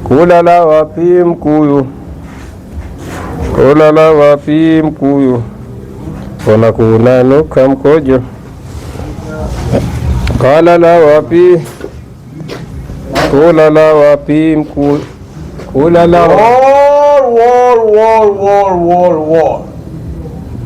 Kulala wapi mkuyu, kulala wapi mkuyu, mbona kunanuka mkojo. Kalala wapi, kulala wapi mkuyu, kulala wapi. War.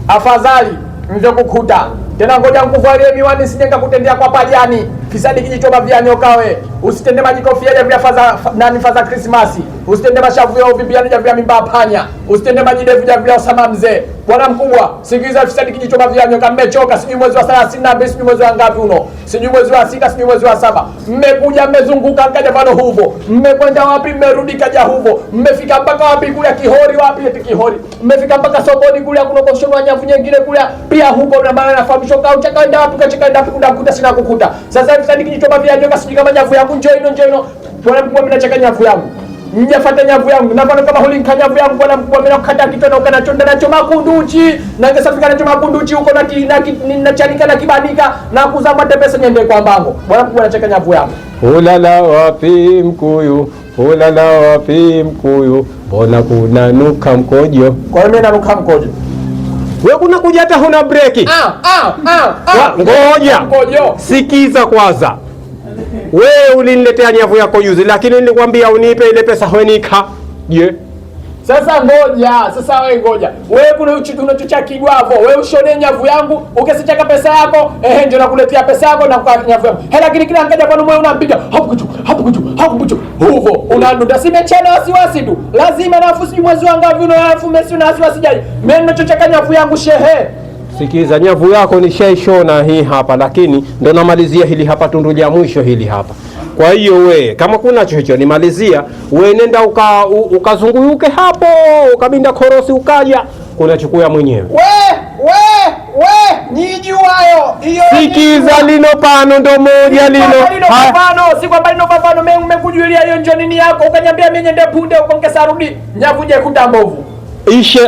Afadhali nivyokukuta tena, ngoja nikuvalie miwani sije nikakutendea kwa pajani. Fisadi kijichoma vya nyoka we. Usitende majikofia ya vya faza Krismasi. Usitende mashavu ya vibiani ya vya mimba panya. Usitende majidevu ya vya Osama mzee. Bwana mkubwa, sikiza fisadi kijichoma vya nyoka, mmechoka. Sijui mwezi wa 32, sijui mwezi wa ngapi uno. Sijui mwezi wa 6, sijui mwezi wa 7. Mmekuja mmezunguka kaja vano huvo. Mmekwenda wapi mmerudi kaja huvo. Mmefika mpaka wapi kule Kihori, wapi eti Kihori. Mmefika mpaka sokoni kule kunokoshwa nyavu nyingine kule pia huko, na maana nafahamishwa kwa uchakaenda wapi kachakaenda wapi kunakuta sina kukuta. Sasa fisadi kijichoma vya nyoka, sijui kama nyavu yangu njoo ino. Bwana mkubwa, mimi nachaka nyavu yangu. Mjafuata nyavu yangu. Na kama huli nyavu yangu, bwana mkubwa, mimi nakata kitu na ukanachonda nacho makunduchi. Na ngesafika nacho makunduchi huko na chanika na kibandika na kuzama pesa nyende kwa mbango. Bwana mkubwa, nachaka nyavu yangu. Ulala wapi mkuyu, ulala wapi mkuyu, mbona kunanuka mkojo. Kwa hiyo mimi nanuka mkojo. Wewe kuna kuja hata huna breki. Ngoja. Sikiza kwanza. Wewe uliniletea nyavu yako juzi, lakini nilikwambia unipe ile pesa hwenika. Je? Sasa ngoja, sasa wewe ngoja. Wewe kuna unachocha kigwavo. Wewe ushone nyavu yangu, ukisichaka pesa yako, ndio nakuletea pesa yako na kwa nyavu yangu. Lakini kila angaja kwa moyo unampiga, hapo kuchu. Huvo, unanunda simechana wasiwasi tu. Lazima nafu sijui mwezi wangu ngapi unafu Messi na wasiwasi jai. Mimi ninachochaka nyavu yangu shehe. Sikiza, nyavu yako ni shaishona hii hapa, lakini ndo namalizia hili hapa tundu ya mwisho hili hapa. Kwa hiyo we kama kuna chochote nimalizia, we nenda ukazunguyuke hapo, ukabinda korosi ukaja, kuna chukua mwenyewe. We nijuayo hiyo. Sikiza, lino pano ndo moja lino. Si kwamba lino pano mimi nimekujulia hiyo njoo nini yako, ukanyambia mimi nyende punde ukongeza rudi. Nyavu je kutambovu.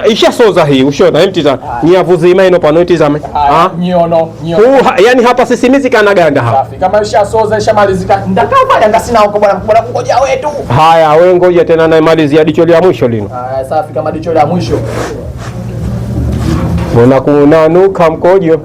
Isha soza hii ushona emptiza nyavu zima ino pano itizame. Nyono. Yani hapa sisimizi kana ganda hapa. Safi, kama isha soza isha malizika. Ndakava yanga sina huko bwana ngoja wetu. Haya, wewe ngoja tena na malizia dicho la mwisho lino. Haya safi, kama dicho la mwisho. Mbona kunanuka mkojo.